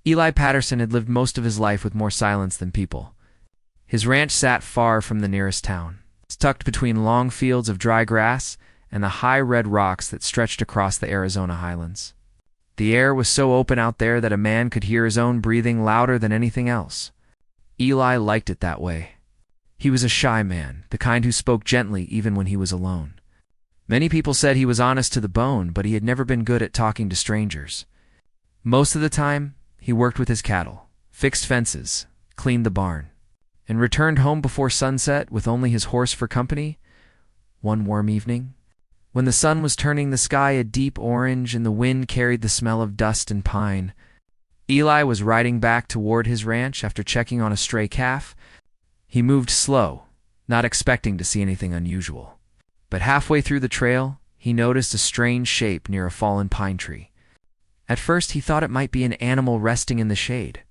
Eli Patterson had lived most of his life with more silence than people. His ranch sat far from the nearest town, tucked between long fields of dry grass and the high red rocks that stretched across the Arizona highlands. The air was so open out there that a man could hear his own breathing louder than anything else. Eli liked it that way. He was a shy man, the kind who spoke gently even when he was alone. Many people said he was honest to the bone, but he had never been good at talking to strangers. Most of the time, he worked with his cattle, fixed fences, cleaned the barn, and returned home before sunset with only his horse for company. One warm evening, when the sun was turning the sky a deep orange and the wind carried the smell of dust and pine, Eli was riding back toward his ranch after checking on a stray calf. He moved slow, not expecting to see anything unusual. But halfway through the trail, he noticed a strange shape near a fallen pine tree. At first, he thought it might be an animal resting in the shade.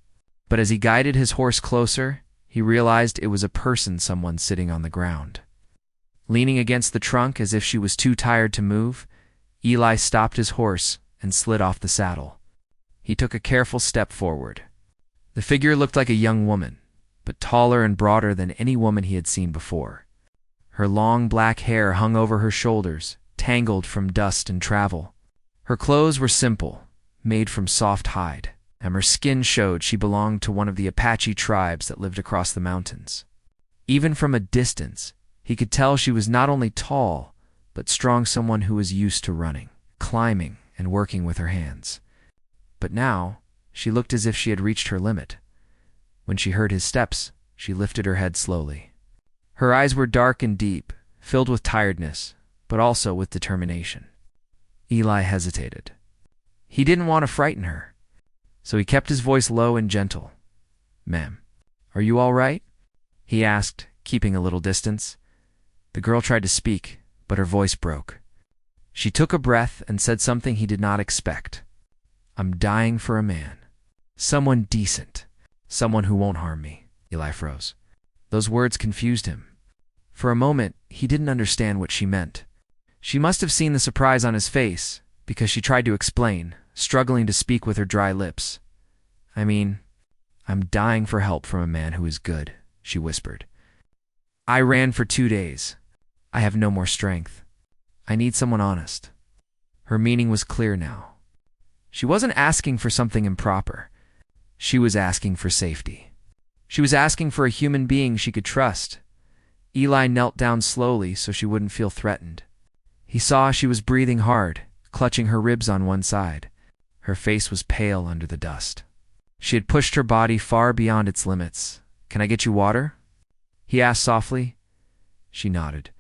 But as he guided his horse closer, he realized it was a person, someone sitting on the ground. Leaning against the trunk as if she was too tired to move, Eli stopped his horse and slid off the saddle. He took a careful step forward. The figure looked like a young woman, but taller and broader than any woman he had seen before. Her long black hair hung over her shoulders, tangled from dust and travel. Her clothes were simple, made from soft hide, and her skin showed she belonged to one of the Apache tribes that lived across the mountains. Even from a distance, he could tell she was not only tall, but strong, someone who was used to running, climbing, and working with her hands. But now, she looked as if she had reached her limit. When she heard his steps, she lifted her head slowly. Her eyes were dark and deep, filled with tiredness, but also with determination. Eli hesitated. He didn't want to frighten her, so he kept his voice low and gentle. "Ma'am, are you all right?" he asked, keeping a little distance. The girl tried to speak, but her voice broke. She took a breath and said something he did not expect. "I'm dying for a man. Someone decent. Someone who won't harm me." Eli froze. Those words confused him. For a moment, he didn't understand what she meant. She must have seen the surprise on his face, because she tried to explain, struggling to speak with her dry lips. I'm dying for help from a man who is good," she whispered. "I ran for 2 days. I have no more strength. I need someone honest." Her meaning was clear now. She wasn't asking for something improper. She was asking for safety. She was asking for a human being she could trust. Eli knelt down slowly so she wouldn't feel threatened. He saw she was breathing hard, clutching her ribs on one side. Her face was pale under the dust. She had pushed her body far beyond its limits. "Can I get you water?" he asked softly. She nodded.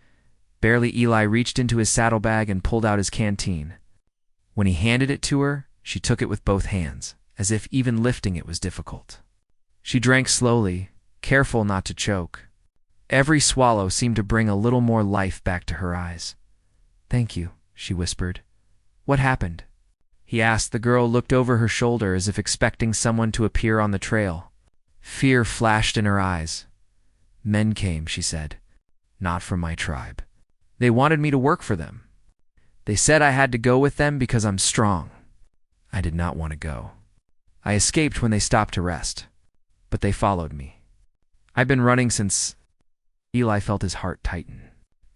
Barely, Eli reached into his saddlebag and pulled out his canteen. When he handed it to her, she took it with both hands, as if even lifting it was difficult. She drank slowly, careful not to choke. Every swallow seemed to bring a little more life back to her eyes. "Thank you," she whispered. "What happened?" he asked. The girl looked over her shoulder as if expecting someone to appear on the trail. Fear flashed in her eyes. "Men came," she said. "Not from my tribe. They wanted me to work for them. They said I had to go with them because I'm strong. I did not want to go. I escaped when they stopped to rest, but they followed me. I've been running since—" Eli felt his heart tighten.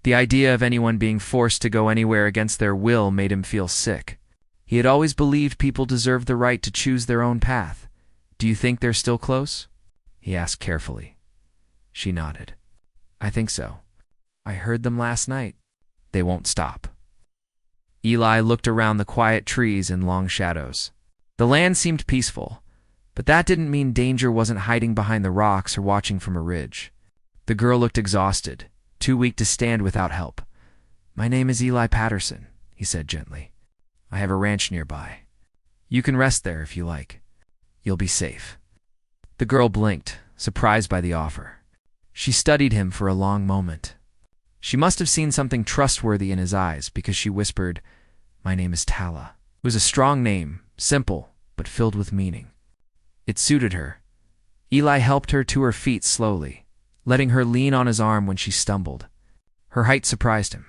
The idea of anyone being forced to go anywhere against their will made him feel sick. He had always believed people deserved the right to choose their own path. "Do you think they're still close?" he asked carefully. She nodded. "I think so. I heard them last night. They won't stop." Eli looked around the quiet trees and long shadows. The land seemed peaceful, but that didn't mean danger wasn't hiding behind the rocks or watching from a ridge. The girl looked exhausted, too weak to stand without help. "My name is Eli Patterson," he said gently. "I have a ranch nearby. You can rest there if you like. You'll be safe." The girl blinked, surprised by the offer. She studied him for a long moment. She must have seen something trustworthy in his eyes because she whispered, "My name is Tala." It was a strong name, simple, but filled with meaning. It suited her. Eli helped her to her feet slowly, letting her lean on his arm when she stumbled. Her height surprised him.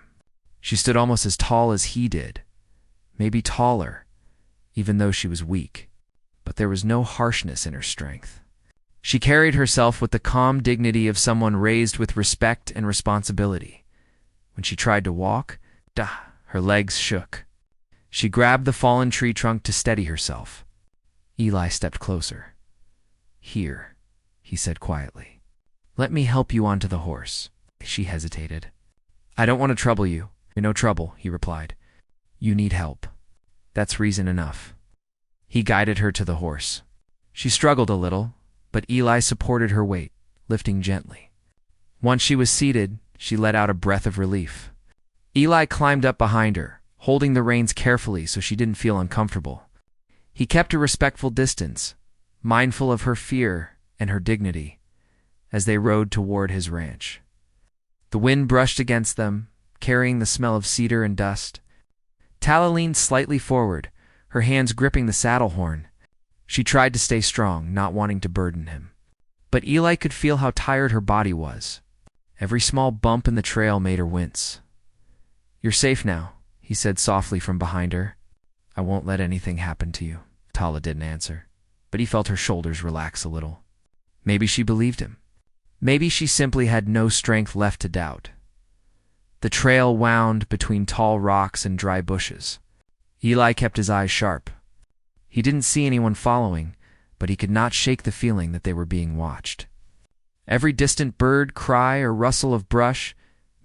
She stood almost as tall as he did, maybe taller, even though she was weak. but there was no harshness in her strength. She carried herself with the calm dignity of someone raised with respect and responsibility. When she tried to walk, her legs shook. She grabbed the fallen tree trunk to steady herself. Eli stepped closer. "Here," he said quietly. "Let me help you onto the horse." She hesitated. "I don't want to trouble you." "You're no trouble," he replied. "You need help. That's reason enough." He guided her to the horse. She struggled a little, but Eli supported her weight, lifting gently. Once she was seated, she let out a breath of relief. Eli climbed up behind her, holding the reins carefully so she didn't feel uncomfortable. He kept a respectful distance, mindful of her fear and her dignity, as they rode toward his ranch. The wind brushed against them, carrying the smell of cedar and dust. Tala leaned slightly forward, her hands gripping the saddle horn. She tried to stay strong, not wanting to burden him. But Eli could feel how tired her body was. Every small bump in the trail made her wince. "You're safe now," he said softly from behind her. "I won't let anything happen to you." Tala didn't answer, but he felt her shoulders relax a little. Maybe she believed him. Maybe she simply had no strength left to doubt. The trail wound between tall rocks and dry bushes. Eli kept his eyes sharp. He didn't see anyone following, but he could not shake the feeling that they were being watched. Every distant bird, cry, or rustle of brush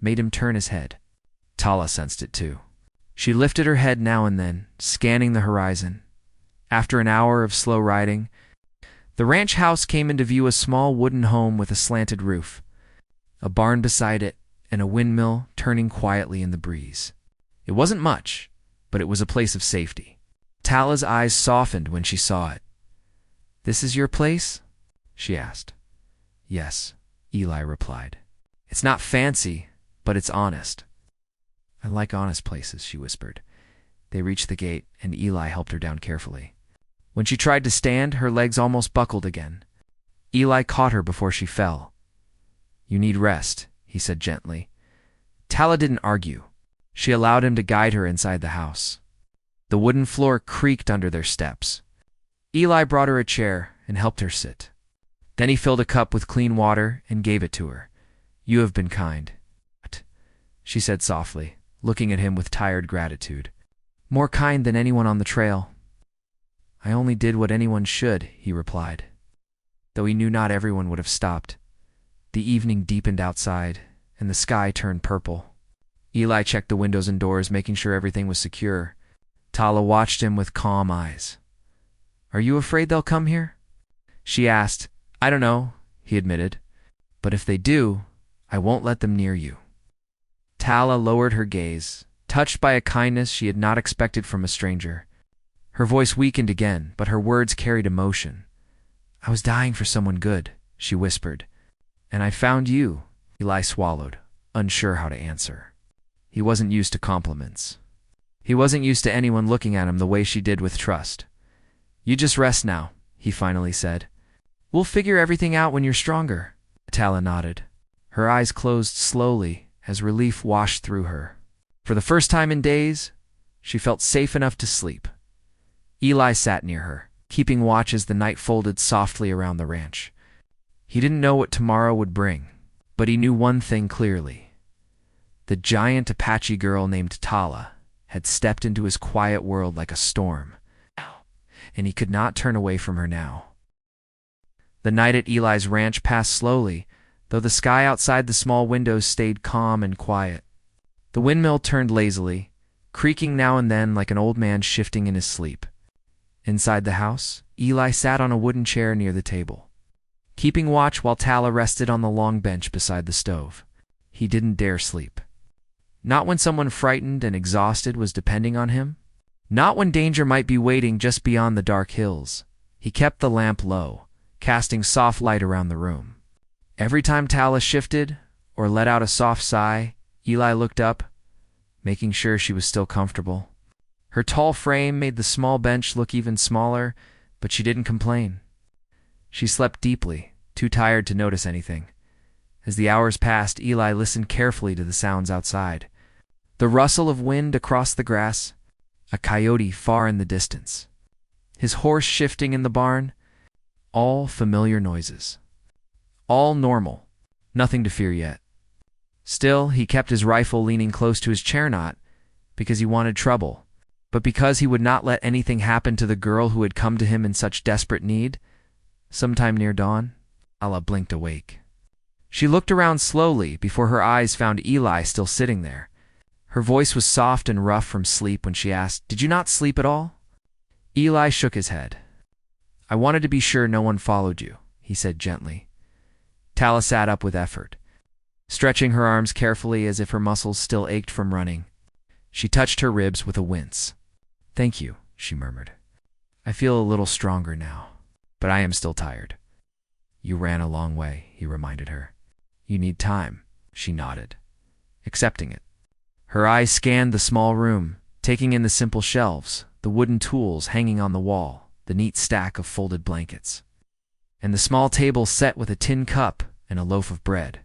made him turn his head. Tala sensed it too. She lifted her head now and then, scanning the horizon. After an hour of slow riding, the ranch house came into view, a small wooden home with a slanted roof, a barn beside it, and a windmill turning quietly in the breeze. It wasn't much, but it was a place of safety. Tala's eyes softened when she saw it. "This is your place?" she asked. "Yes," Eli replied. "It's not fancy, but it's honest." "I like honest places," she whispered. They reached the gate, and Eli helped her down carefully. When she tried to stand, her legs almost buckled again. Eli caught her before she fell. "You need rest," he said gently. Tala didn't argue. She allowed him to guide her inside the house. The wooden floor creaked under their steps. Eli brought her a chair and helped her sit. Then he filled a cup with clean water and gave it to her. "You have been kind," she said softly, looking at him with tired gratitude. "More kind than anyone on the trail." "I only did what anyone should," he replied, though he knew not everyone would have stopped. The evening deepened outside, and the sky turned purple. Eli checked the windows and doors, making sure everything was secure. Tala watched him with calm eyes. "Are you afraid they'll come here?" she asked. "I don't know," he admitted. "But if they do, I won't let them near you." Tala lowered her gaze, touched by a kindness she had not expected from a stranger. Her voice weakened again, but her words carried emotion. "I was dying for someone good," she whispered. "And I found you." Eli swallowed, unsure how to answer. He wasn't used to compliments. He wasn't used to anyone looking at him the way she did, with trust. "You just rest now," he finally said. "We'll figure everything out when you're stronger." Tala nodded. Her eyes closed slowly as relief washed through her. For the first time in days, she felt safe enough to sleep. Eli sat near her, keeping watch as the night folded softly around the ranch. He didn't know what tomorrow would bring, but he knew one thing clearly. The giant Apache girl named Tala had stepped into his quiet world like a storm, and he could not turn away from her now. The night at Eli's ranch passed slowly, though the sky outside the small windows stayed calm and quiet. The windmill turned lazily, creaking now and then like an old man shifting in his sleep. Inside the house, Eli sat on a wooden chair near the table, keeping watch while Tala rested on the long bench beside the stove. He didn't dare sleep. Not when someone frightened and exhausted was depending on him. Not when danger might be waiting just beyond the dark hills. He kept the lamp low, casting soft light around the room. Every time Tala shifted or let out a soft sigh, Eli looked up, making sure she was still comfortable. Her tall frame made the small bench look even smaller, but she didn't complain. She slept deeply, too tired to notice anything. As the hours passed, Eli listened carefully to the sounds outside. The rustle of wind across the grass, a coyote far in the distance, his horse shifting in the barn. All familiar noises. All normal. Nothing to fear yet. Still, he kept his rifle leaning close to his chair, not because he wanted trouble, but because he would not let anything happen to the girl who had come to him in such desperate need. Sometime near dawn, Ala blinked awake. She looked around slowly before her eyes found Eli still sitting there. Her voice was soft and rough from sleep when she asked, "Did you not sleep at all?" Eli shook his head. "I wanted to be sure no one followed you," he said gently. Tala sat up with effort, stretching her arms carefully as if her muscles still ached from running. She touched her ribs with a wince. "Thank you," she murmured. "I feel a little stronger now, but I am still tired." "You ran a long way," he reminded her. "You need time," she nodded, accepting it. Her eyes scanned the small room, taking in the simple shelves, the wooden tools hanging on the wall, the neat stack of folded blankets, and the small table set with a tin cup and a loaf of bread.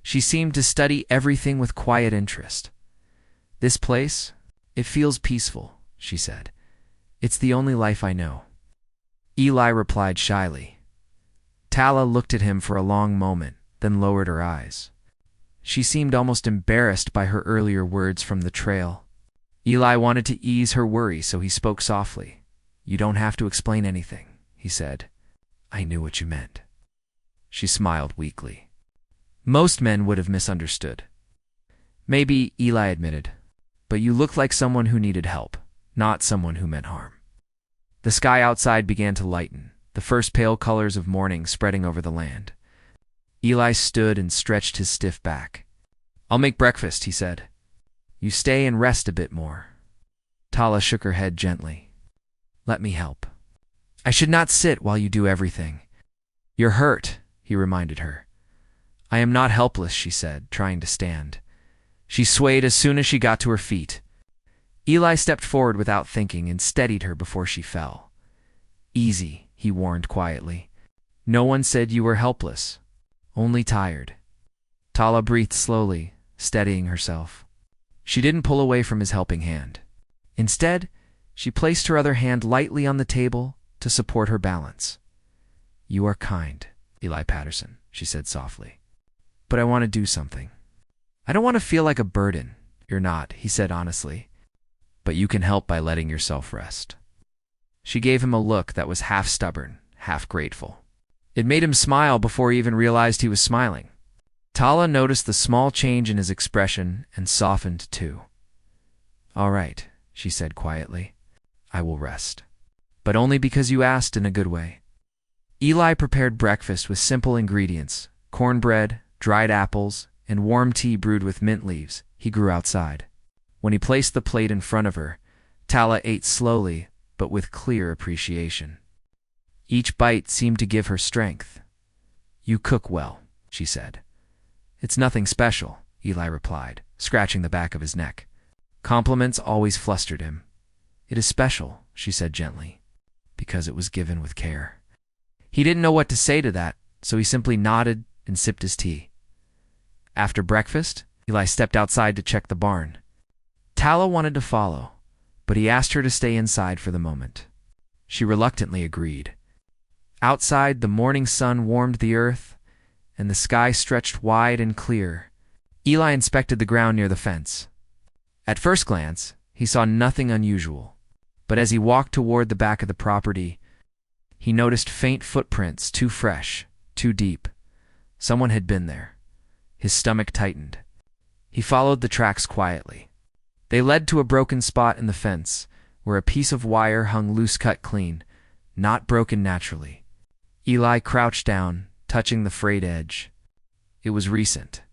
She seemed to study everything with quiet interest. "This place, it feels peaceful," she said. "It's the only life I know." Eli replied shyly. Tala looked at him for a long moment, then lowered her eyes. She seemed almost embarrassed by her earlier words from the trail. Eli wanted to ease her worry, so he spoke softly. "You don't have to explain anything," he said. "I knew what you meant." She smiled weakly. Most men would have misunderstood. "Maybe," Eli admitted, "but you looked like someone who needed help, not someone who meant harm." The sky outside began to lighten, the first pale colors of morning spreading over the land. Eli stood and stretched his stiff back. "I'll make breakfast," he said. "You stay and rest a bit more." Tala shook her head gently. "Let me help." "I should not sit while you do everything." "You're hurt," he reminded her. "I am not helpless," she said, trying to stand. She swayed as soon as she got to her feet. Eli stepped forward without thinking and steadied her before she fell. "Easy," he warned quietly. "No one said you were helpless, only tired." Tala breathed slowly, steadying herself. She didn't pull away from his helping hand. Instead, she placed her other hand lightly on the table to support her balance. "You are kind, Eli Patterson," she said softly. "But I want to do something." "I don't want to feel like a burden." "You're not," he said honestly. "But you can help by letting yourself rest." She gave him a look that was half stubborn, half grateful. It made him smile before he even realized he was smiling. Tala noticed the small change in his expression and softened too. "All right," she said quietly. "I will rest. But only because you asked in a good way." Eli prepared breakfast with simple ingredients: cornbread, dried apples, and warm tea brewed with mint leaves he grew outside. When he placed the plate in front of her, Tala ate slowly but with clear appreciation. Each bite seemed to give her strength. "You cook well," she said. "It's nothing special," Eli replied, scratching the back of his neck. Compliments always flustered him. "It is special," she said gently, "because it was given with care." He didn't know what to say to that, so he simply nodded and sipped his tea. After breakfast, Eli stepped outside to check the barn. Tala wanted to follow, but he asked her to stay inside for the moment. She reluctantly agreed. Outside, the morning sun warmed the earth, and the sky stretched wide and clear. Eli inspected the ground near the fence. At first glance, he saw nothing unusual, but as he walked toward the back of the property, he noticed faint footprints, too fresh, too deep. Someone had been there. His stomach tightened. He followed the tracks quietly. They led to a broken spot in the fence, where a piece of wire hung loose cut clean, not broken naturally. Eli crouched down, touching the frayed edge. It was recent.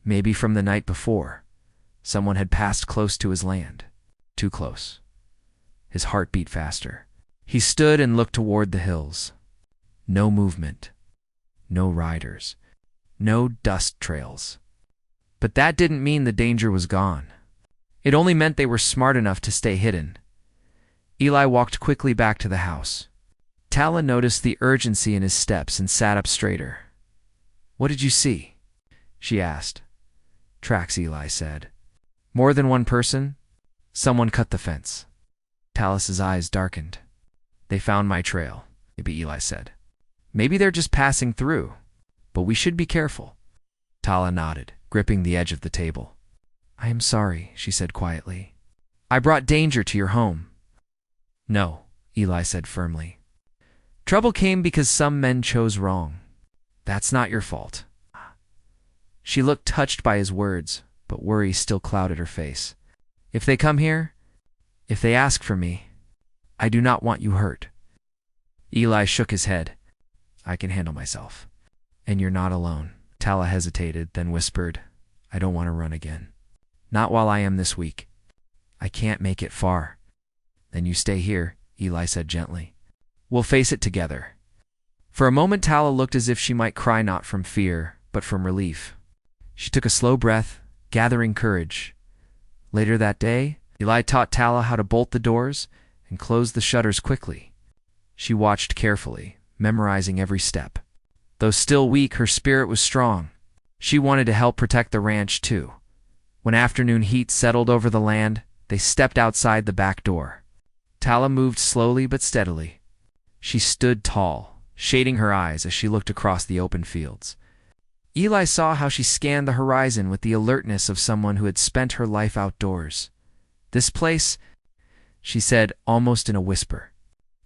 Maybe from the night before. Someone had passed close to his land. Too close. His heart beat faster. He stood and looked toward the hills. No movement. No riders. No dust trails. But that didn't mean the danger was gone. It only meant they were smart enough to stay hidden. Eli walked quickly back to the house. Tala noticed the urgency in his steps and sat up straighter. "What did you see?" she asked. "Tracks," Eli said. "More than one person?" "Someone cut the fence." Talas's eyes darkened. They found my trail, maybe Eli said. Maybe they're just passing through, but we should be careful. Tala nodded, gripping the edge of the table. I am sorry, she said quietly. I brought danger to your home. No, Eli said firmly. Trouble came because some men chose wrong. That's not your fault. She looked touched by his words, but worry still clouded her face. If they come here, if they ask for me, I do not want you hurt. Eli shook his head. I can handle myself. And you're not alone. Tala hesitated, then whispered, I don't want to run again. Not while I am this weak. I can't make it far. Then you stay here, Eli said gently. We'll face it together. For a moment Tala looked as if she might cry not from fear, but from relief. She took a slow breath, gathering courage. Later that day, Eli taught Tala how to bolt the doors and close the shutters quickly. She watched carefully, memorizing every step. Though still weak, her spirit was strong. She wanted to help protect the ranch, too. When afternoon heat settled over the land, they stepped outside the back door. Tala moved slowly but steadily. She stood tall, shading her eyes as she looked across the open fields. Eli saw how she scanned the horizon with the alertness of someone who had spent her life outdoors. This place, she said almost in a whisper.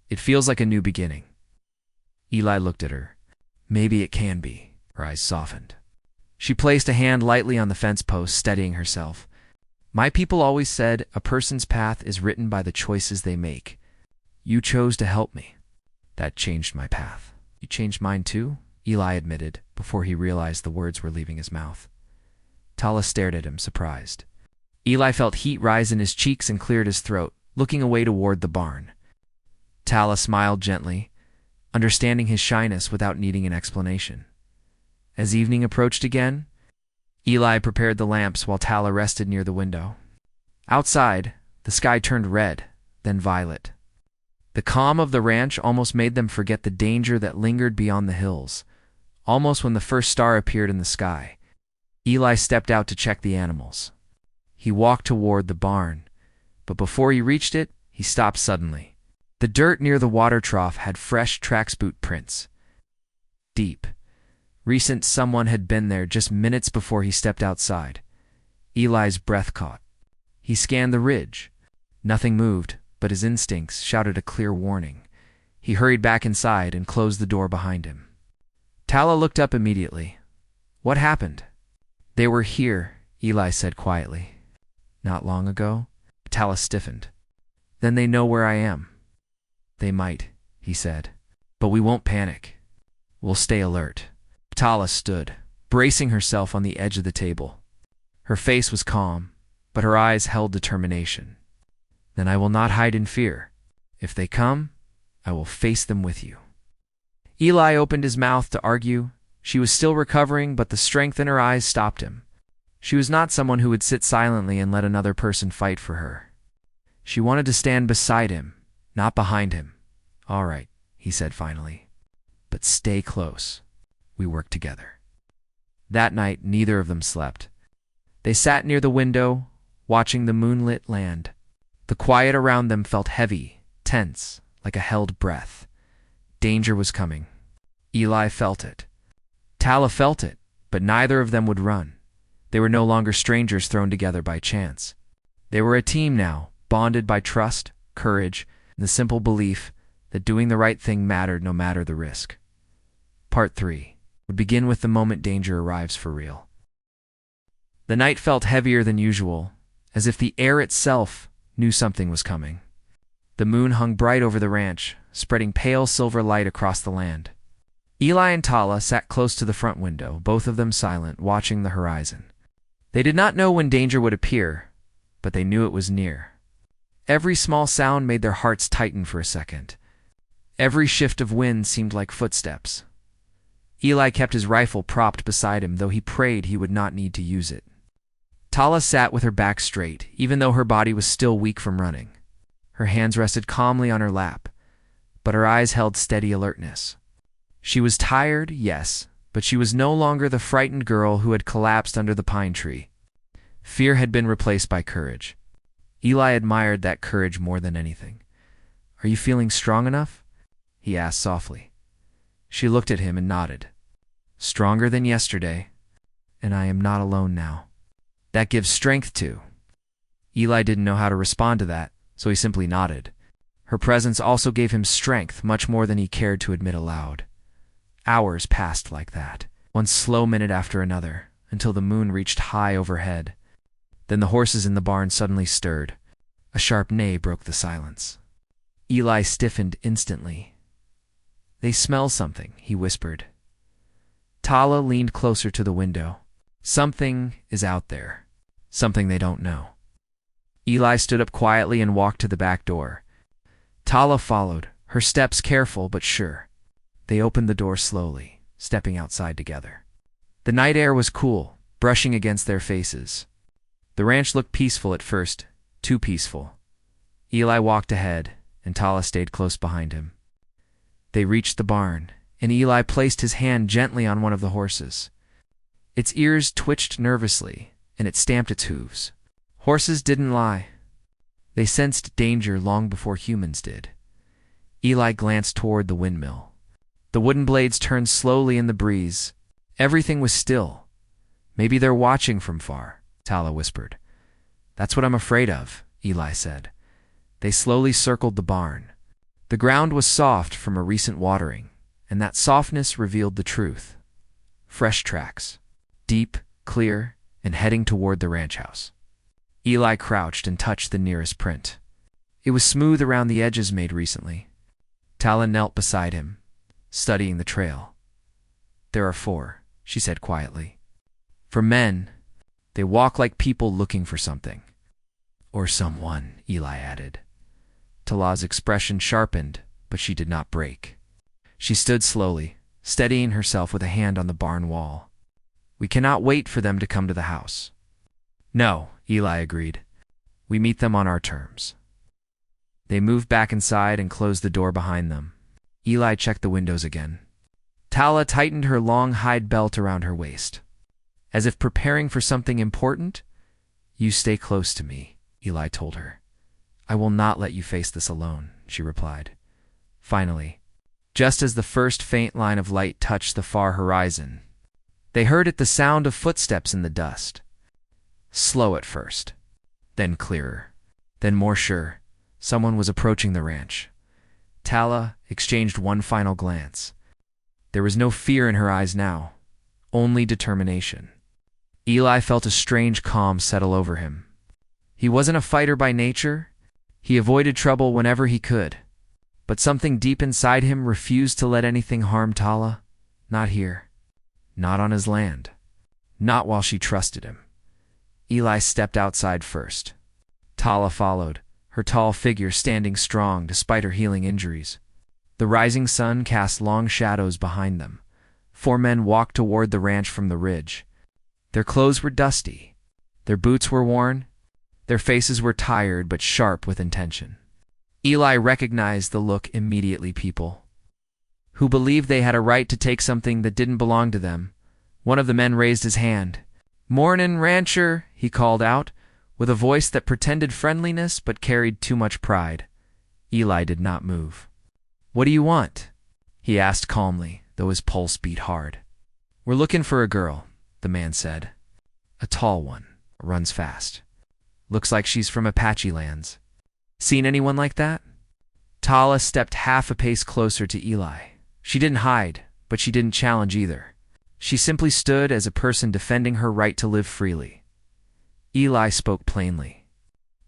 It feels like a new beginning. Eli looked at her. Maybe it can be. Her eyes softened. She placed a hand lightly on the fence post, steadying herself. My people always said a person's path is written by the choices they make. You chose to help me. That changed my path. You changed mine too? Eli admitted, before he realized the words were leaving his mouth. Tala stared at him, surprised. Eli felt heat rise in his cheeks and cleared his throat, looking away toward the barn. Tala smiled gently, understanding his shyness without needing an explanation. As evening approached again, Eli prepared the lamps while Tala rested near the window. Outside, the sky turned red, then violet. The calm of the ranch almost made them forget the danger that lingered beyond the hills. Almost when the first star appeared in the sky, Eli stepped out to check the animals. He walked toward the barn, but before he reached it, he stopped suddenly. The dirt near the water trough had fresh tracks boot prints. Deep. Recent someone had been there just minutes before he stepped outside. Eli's breath caught. He scanned the ridge. Nothing moved, but his instincts shouted a clear warning. He hurried back inside and closed the door behind him. Tala looked up immediately. What happened? They were here, Eli said quietly. Not long ago? Tala stiffened. Then they know where I am. They might, he said. But we won't panic. We'll stay alert. Tala stood, bracing herself on the edge of the table. Her face was calm, but her eyes held determination. Then I will not hide in fear. If they come, I will face them with you. Eli opened his mouth to argue. She was still recovering, but the strength in her eyes stopped him. She was not someone who would sit silently and let another person fight for her. She wanted to stand beside him, not behind him. All right, he said finally. But stay close. We work together. That night, neither of them slept. They sat near the window, watching the moonlit land. The quiet around them felt heavy, tense, like a held breath. Danger was coming. Eli felt it. Tala felt it, but neither of them would run. They were no longer strangers thrown together by chance. They were a team now, bonded by trust, courage, and the simple belief that doing the right thing mattered no matter the risk. Part 3 would begin with the moment danger arrives for real. The night felt heavier than usual, as if the air itself knew something was coming. The moon hung bright over the ranch, spreading pale silver light across the land. Eli and Tala sat close to the front window, both of them silent, watching the horizon. They did not know when danger would appear, but they knew it was near. Every small sound made their hearts tighten for a second. Every shift of wind seemed like footsteps. Eli kept his rifle propped beside him, though he prayed he would not need to use it. Tala sat with her back straight, even though her body was still weak from running. Her hands rested calmly on her lap, but her eyes held steady alertness. She was tired, yes, but she was no longer the frightened girl who had collapsed under the pine tree. Fear had been replaced by courage. Eli admired that courage more than anything. "Are you feeling strong enough?" he asked softly. She looked at him and nodded. "Stronger than yesterday, and I am not alone now. That gives strength too." Eli didn't know how to respond to that, so he simply nodded. Her presence also gave him strength, much more than he cared to admit aloud. Hours passed like that, one slow minute after another, until the moon reached high overhead. Then the horses in the barn suddenly stirred. A sharp neigh broke the silence. Eli stiffened instantly. "They smell something," he whispered. Tala leaned closer to the window. "Something is out there. Something they don't know." Eli stood up quietly and walked to the back door. Tala followed, her steps careful but sure. They opened the door slowly, stepping outside together. The night air was cool, brushing against their faces. The ranch looked peaceful at first, too peaceful. Eli walked ahead, and Tala stayed close behind him. They reached the barn, and Eli placed his hand gently on one of the horses. Its ears twitched nervously, and it stamped its hooves. Horses didn't lie. They sensed danger long before humans did. Eli glanced toward the windmill. The wooden blades turned slowly in the breeze. Everything was still. "Maybe they're watching from far," Tala whispered. "That's what I'm afraid of," Eli said. They slowly circled the barn. The ground was soft from a recent watering, and that softness revealed the truth. Fresh tracks, deep, clear, and heading toward the ranch house. Eli crouched and touched the nearest print. It was smooth around the edges made recently. Tala knelt beside him, studying the trail. "There are 4, she said quietly. "For men, they walk like people looking for something." "Or someone," Eli added. Tala's expression sharpened, but she did not break. She stood slowly, steadying herself with a hand on the barn wall. "We cannot wait for them to come to the house." "No," Eli agreed. "We meet them on our terms." They moved back inside and closed the door behind them. Eli checked the windows again. Tala tightened her long hide belt around her waist. As if preparing for something important, "You stay close to me," Eli told her. "I will not let you face this alone," she replied. Finally, just as the first faint line of light touched the far horizon, they heard it, the sound of footsteps in the dust. Slow at first, then clearer, then more sure. Someone was approaching the ranch. Tala exchanged one final glance. There was no fear in her eyes now, only determination. Eli felt a strange calm settle over him. He wasn't a fighter by nature. He avoided trouble whenever he could. But something deep inside him refused to let anything harm Tala. Not here. Not on his land. Not while she trusted him. Eli stepped outside first. Tala followed, her tall figure standing strong despite her healing injuries. The rising sun cast long shadows behind them. 4 men walked toward the ranch from the ridge. Their clothes were dusty. Their boots were worn. Their faces were tired but sharp with intention. Eli recognized the look immediately. People who believed they had a right to take something that didn't belong to them. One of the men raised his hand. "Mornin', rancher," he called out, with a voice that pretended friendliness but carried too much pride. Eli did not move. "What do you want?" he asked calmly, though his pulse beat hard. "We're looking for a girl," the man said. "A tall one, runs fast. Looks like she's from Apache lands. Seen anyone like that?" Tala stepped half a pace closer to Eli. She didn't hide, but she didn't challenge either. She simply stood as a person defending her right to live freely. Eli spoke plainly.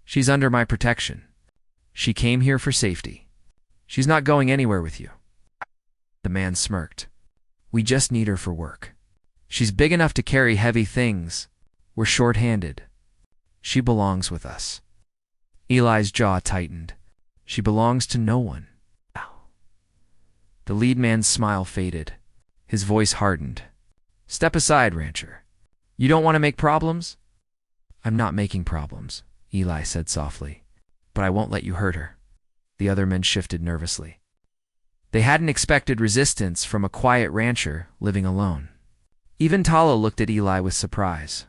"She's under my protection. She came here for safety. She's not going anywhere with you." The man smirked. "We just need her for work. She's big enough to carry heavy things. We're short-handed. She belongs with us." Eli's jaw tightened. "She belongs to no one." The lead man's smile faded. His voice hardened. "Step aside, rancher. You don't want to make problems?" "I'm not making problems," Eli said softly. "But I won't let you hurt her." The other men shifted nervously. They hadn't expected resistance from a quiet rancher living alone. Even Tala looked at Eli with surprise.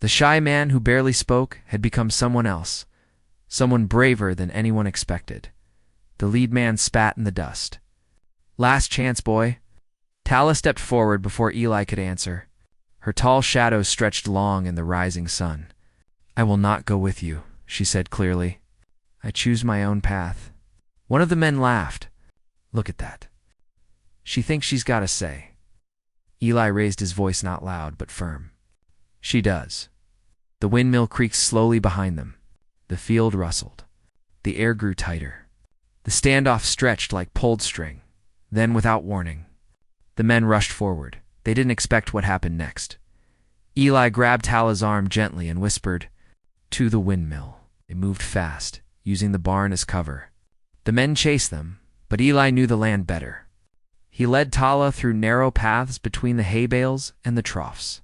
The shy man who barely spoke had become someone else, someone braver than anyone expected. The lead man spat in the dust. "Last chance, boy." Tala stepped forward before Eli could answer. Her tall shadow stretched long in the rising sun. "I will not go with you," she said clearly. "I choose my own path." One of the men laughed. "Look at that. She thinks she's got a say." Eli raised his voice, not loud but firm. "She does." The windmill creaked slowly behind them. The field rustled. The air grew tighter. The standoff stretched like pulled string. Then, without warning, the men rushed forward. They didn't expect what happened next. Eli grabbed Tala's arm gently and whispered, "To the windmill." They moved fast, using the barn as cover. The men chased them, but Eli knew the land better. He led Tala through narrow paths between the hay bales and the troughs.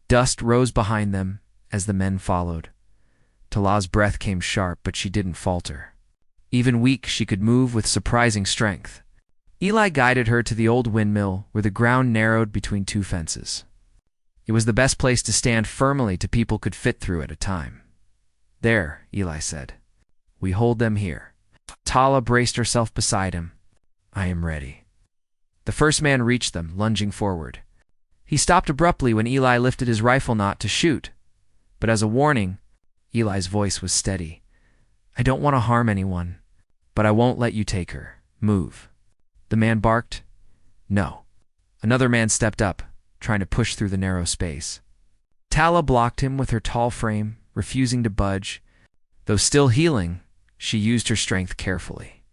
Dust rose behind them as the men followed. Tala's breath came sharp, but she didn't falter. Even weak, she could move with surprising strength. Eli guided her to the old windmill where the ground narrowed between two fences. It was the best place to stand firmly so people could fit through at a time. "There," Eli said. "We hold them here." Tala braced herself beside him. "I am ready." The first man reached them, lunging forward. He stopped abruptly when Eli lifted his rifle knot to shoot. But as a warning, Eli's voice was steady. "I don't want to harm anyone, but I won't let you take her. Move." The man barked, "No." Another man stepped up, trying to push through the narrow space. Tala blocked him with her tall frame, refusing to budge. Though still healing, she used her strength carefully,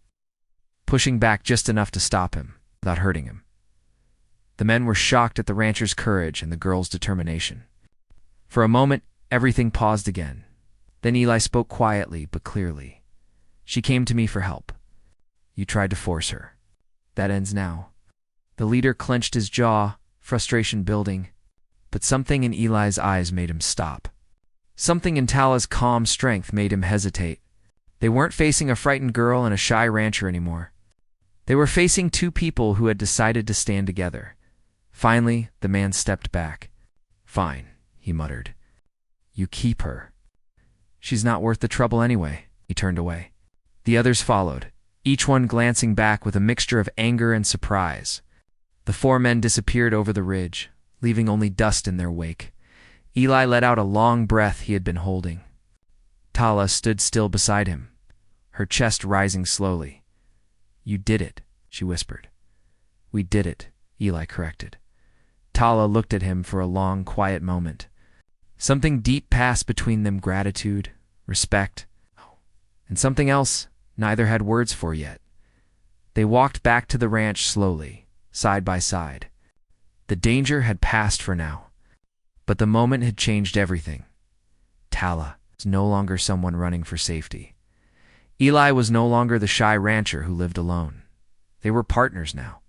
pushing back just enough to stop him, without hurting him. The men were shocked at the rancher's courage and the girl's determination. For a moment, everything paused again. Then Eli spoke quietly but clearly. "She came to me for help. You tried to force her. That ends now." The leader clenched his jaw, frustration building, but something in Eli's eyes made him stop. Something in Tala's calm strength made him hesitate. They weren't facing a frightened girl and a shy rancher anymore. They were facing two people who had decided to stand together. Finally, the man stepped back. "Fine," he muttered. "You keep her." "She's not worth the trouble anyway." He turned away. The others followed, each one glancing back with a mixture of anger and surprise. The four men disappeared over the ridge, leaving only dust in their wake. Eli let out a long breath he had been holding. Tala stood still beside him, her chest rising slowly. "You did it," she whispered. "We did it," Eli corrected. Tala looked at him for a long, quiet moment. Something deep passed between them, gratitude, respect, and something else neither had words for yet. They walked back to the ranch slowly, side by side. The danger had passed for now, but the moment had changed everything. Tala was no longer someone running for safety. Eli was no longer the shy rancher who lived alone. They were partners now.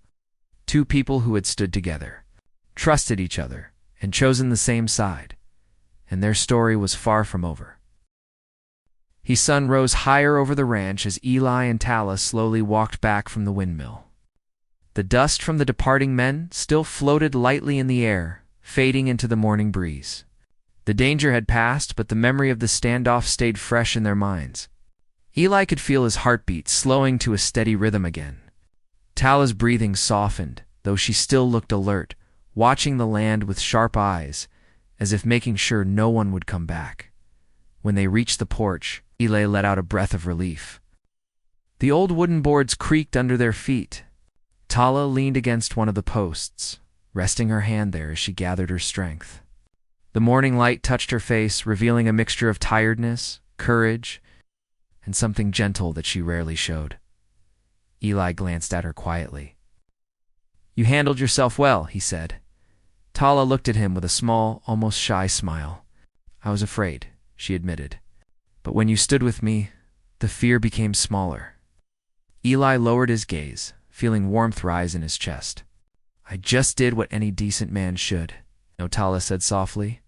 Two people who had stood together, trusted each other, and chosen the same side. And their story was far from over. The sun rose higher over the ranch as Eli and Tala slowly walked back from the windmill. The dust from the departing men still floated lightly in the air, fading into the morning breeze. The danger had passed, but the memory of the standoff stayed fresh in their minds. Eli could feel his heartbeat slowing to a steady rhythm again. Tala's breathing softened, though she still looked alert, watching the land with sharp eyes, as if making sure no one would come back. When they reached the porch, Eli let out a breath of relief. The old wooden boards creaked under their feet. Tala leaned against one of the posts, resting her hand there as she gathered her strength. The morning light touched her face, revealing a mixture of tiredness, courage, and something gentle that she rarely showed. Eli glanced at her quietly. "You handled yourself well," he said. Tala looked at him with a small, almost shy smile. "I was afraid," she admitted. "But when you stood with me, the fear became smaller." Eli lowered his gaze, feeling warmth rise in his chest. "I just did what any decent man should," Tala said softly.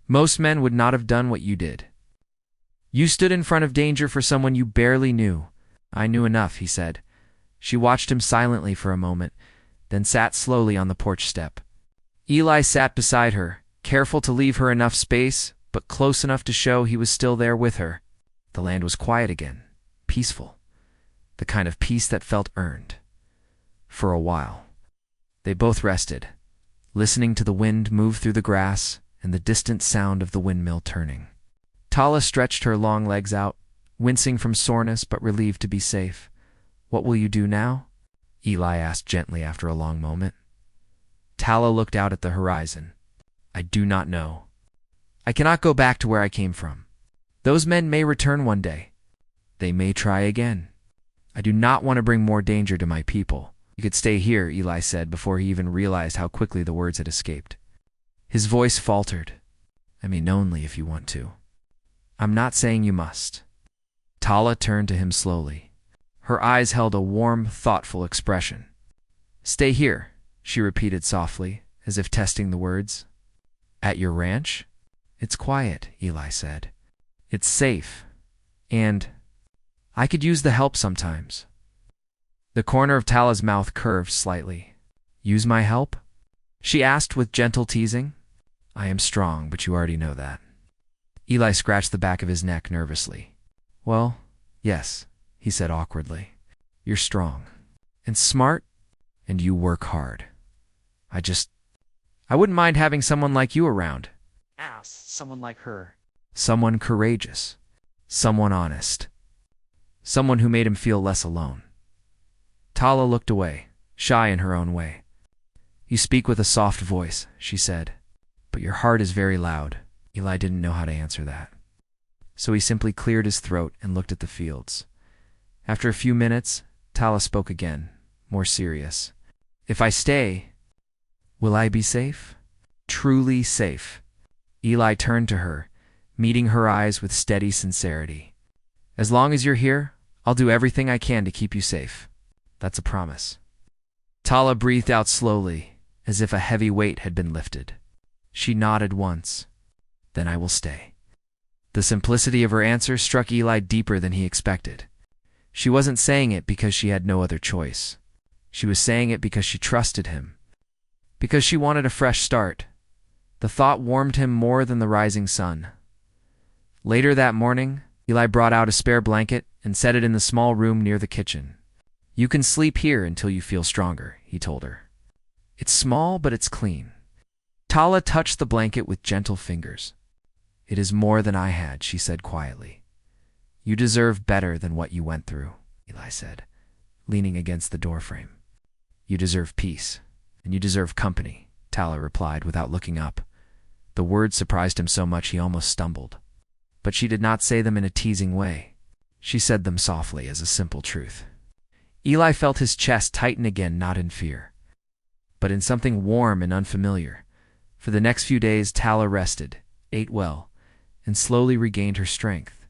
"Most men would not have done what you did. You stood in front of danger for someone you barely knew." "I knew enough," he said. She watched him silently for a moment, then sat slowly on the porch step. Eli sat beside her, careful to leave her enough space, but close enough to show he was still there with her. The land was quiet again, peaceful. the kind of peace that felt earned. For a while, they both rested, listening to the wind move through the grass and the distant sound of the windmill turning. Tala stretched her long legs out, wincing from soreness but relieved to be safe. "What will you do now?" Eli asked gently after a long moment. Tala looked out at the horizon. "I do not know. I cannot go back to where I came from. Those men may return one day. They may try again. I do not want to bring more danger to my people." "You could stay here," Eli said before he even realized how quickly the words had escaped. His voice faltered. "I mean only if you want to. I'm not saying you must." Tala turned to him slowly. Her eyes held a warm, thoughtful expression. "Stay here," she repeated softly, as if testing the words. "At your ranch?" "It's quiet," Eli said. "It's safe. And I could use the help sometimes." The corner of Tala's mouth curved slightly. "Use my help?" she asked with gentle teasing. "I am strong, but you already know that." Eli scratched the back of his neck nervously. "Well, yes," he said awkwardly. "You're strong. And smart. And you work hard. I wouldn't mind having someone like you around." Someone like her. Someone courageous. Someone honest. Someone who made him feel less alone. Tala looked away, shy in her own way. "You speak with a soft voice," she said, "but your heart is very loud." Eli didn't know how to answer that. So he simply cleared his throat and looked at the fields. After a few minutes, Tala spoke again, more serious. "If I stay, will I be safe? Truly safe?" Eli turned to her, meeting her eyes with steady sincerity. "As long as you're here, I'll do everything I can to keep you safe. That's a promise." Tala breathed out slowly, as if a heavy weight had been lifted. She nodded once. "Then I will stay." The simplicity of her answer struck Eli deeper than he expected. She wasn't saying it because she had no other choice. She was saying it because she trusted him. Because she wanted a fresh start. The thought warmed him more than the rising sun. Later that morning, Eli brought out a spare blanket and set it in the small room near the kitchen. "You can sleep here until you feel stronger," he told her. "It's small, but it's clean." Tala touched the blanket with gentle fingers. "It is more than I had," she said quietly. "You deserve better than what you went through," Eli said, leaning against the doorframe. "You deserve peace, and you deserve company," Tala replied without looking up. The words surprised him so much he almost stumbled. But she did not say them in a teasing way. She said them softly as a simple truth. Eli felt his chest tighten again, not in fear, but in something warm and unfamiliar. For the next few days, Tala rested, ate well, and slowly regained her strength.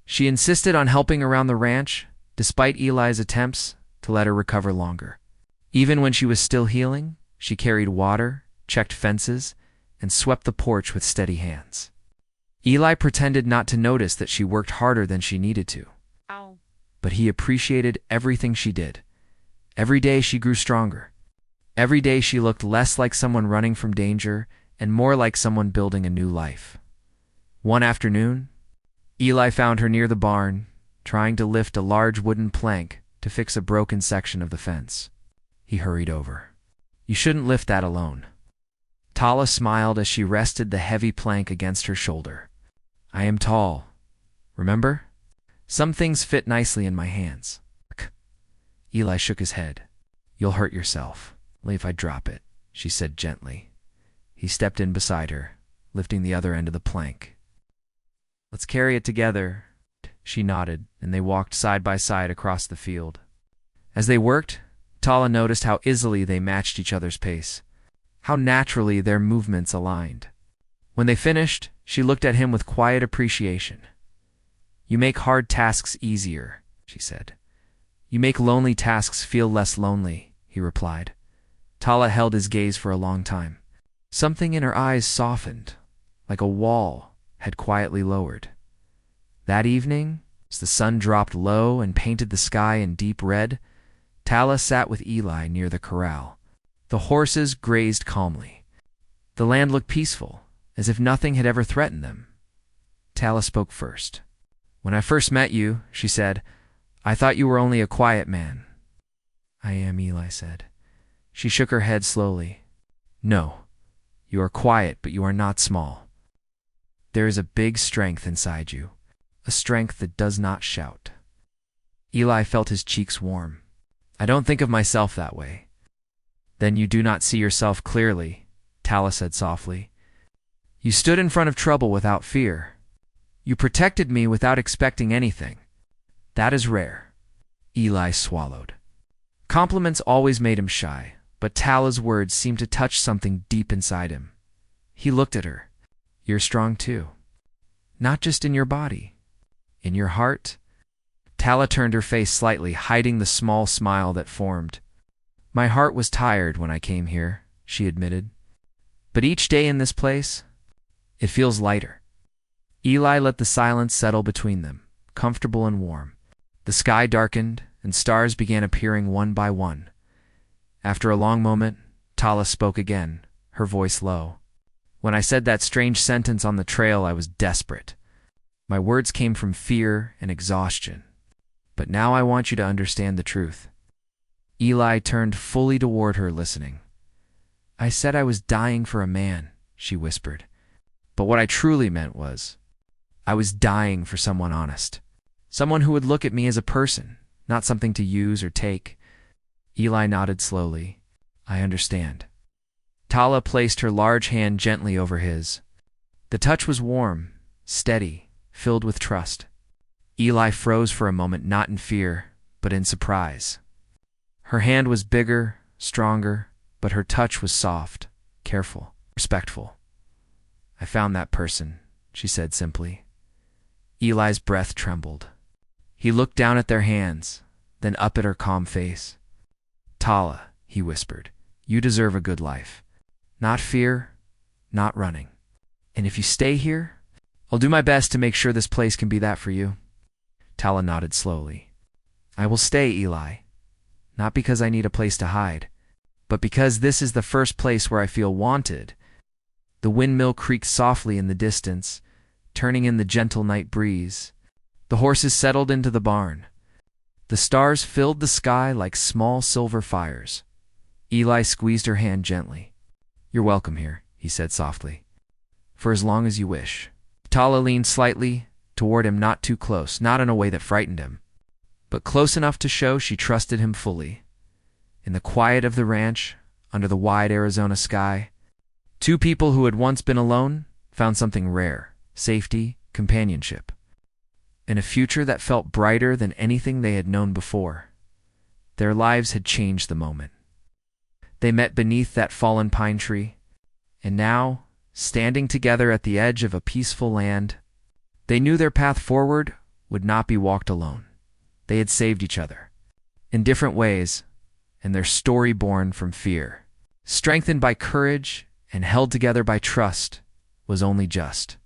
She insisted on helping around the ranch, despite Eli's attempts to let her recover longer. Even when she was still healing, she carried water, checked fences, and swept the porch with steady hands. Eli pretended not to notice that she worked harder than she needed to. But he appreciated everything she did. Every day she grew stronger. Every day she looked less like someone running from danger and more like someone building a new life. One afternoon, Eli found her near the barn, trying to lift a large wooden plank to fix a broken section of the fence. He hurried over. "You shouldn't lift that alone." Tala smiled as she rested the heavy plank against her shoulder. "I am tall. Remember? Some things fit nicely in my hands." Eli shook his head. "You'll hurt yourself. Only if I drop it," she said gently. He stepped in beside her, lifting the other end of the plank. "Let's carry it together." She nodded, and they walked side by side across the field. As they worked, Tala noticed how easily they matched each other's pace, how naturally their movements aligned. When they finished, she looked at him with quiet appreciation. "You make hard tasks easier," she said. "You make lonely tasks feel less lonely," he replied. Tala held his gaze for a long time. Something in her eyes softened, like a wall had quietly lowered. That evening, as the sun dropped low and painted the sky in deep red, Tala sat with Eli near the corral. The horses grazed calmly. The land looked peaceful, as if nothing had ever threatened them. Tala spoke first. "When I first met you," she said, I thought you were only a quiet man. I am, Eli said. She shook her head slowly. No, you are quiet, but you are not small. There is a big strength inside you, a strength that does not shout. Eli felt his cheeks warm. I don't think of myself that way. Then you do not see yourself clearly, Tala said softly. You stood in front of trouble without fear. You protected me without expecting anything. That is rare. Eli swallowed. Compliments always made him shy, but Tala's words seemed to touch something deep inside him. He looked at her. You're strong too. Not just in your body. In your heart? Tala turned her face slightly, hiding the small smile that formed. My heart was tired when I came here, she admitted. But each day in this place, it feels lighter. Eli let the silence settle between them, comfortable and warm. The sky darkened, and stars began appearing one by one. After a long moment, Tala spoke again, her voice low. When I said that strange sentence on the trail, I was desperate. My words came from fear and exhaustion. But now I want you to understand the truth. Eli turned fully toward her, listening. I said I was dying for a man, she whispered. But what I truly meant was, I was dying for someone honest. Someone who would look at me as a person, not something to use or take. Eli nodded slowly. I understand. Tala placed her large hand gently over his. The touch was warm, steady, filled with trust. Eli froze for a moment, not in fear, but in surprise. Her hand was bigger, stronger, but her touch was soft, careful, respectful. I found that person, she said simply. Eli's breath trembled. He looked down at their hands, then up at her calm face. Tala, he whispered, you deserve a good life. Not fear, not running. And if you stay here, I'll do my best to make sure this place can be that for you. Tala nodded slowly. I will stay, Eli. Not because I need a place to hide, but because this is the first place where I feel wanted. The windmill creaked softly in the distance, turning in the gentle night breeze. The horses settled into the barn. The stars filled the sky like small silver fires. Eli squeezed her hand gently. You're welcome here, he said softly. For as long as you wish. Tala leaned slightly toward him, not too close, not in a way that frightened him, but close enough to show she trusted him fully. In the quiet of the ranch, under the wide Arizona sky, two people who had once been alone found something rare: safety, companionship, and a future that felt brighter than anything they had known before. Their lives had changed the moment. They met beneath that fallen pine tree, and now, standing together at the edge of a peaceful land, they knew their path forward would not be walked alone. They had saved each other, in different ways, and their story born from fear, strengthened by courage and held together by trust, was only just.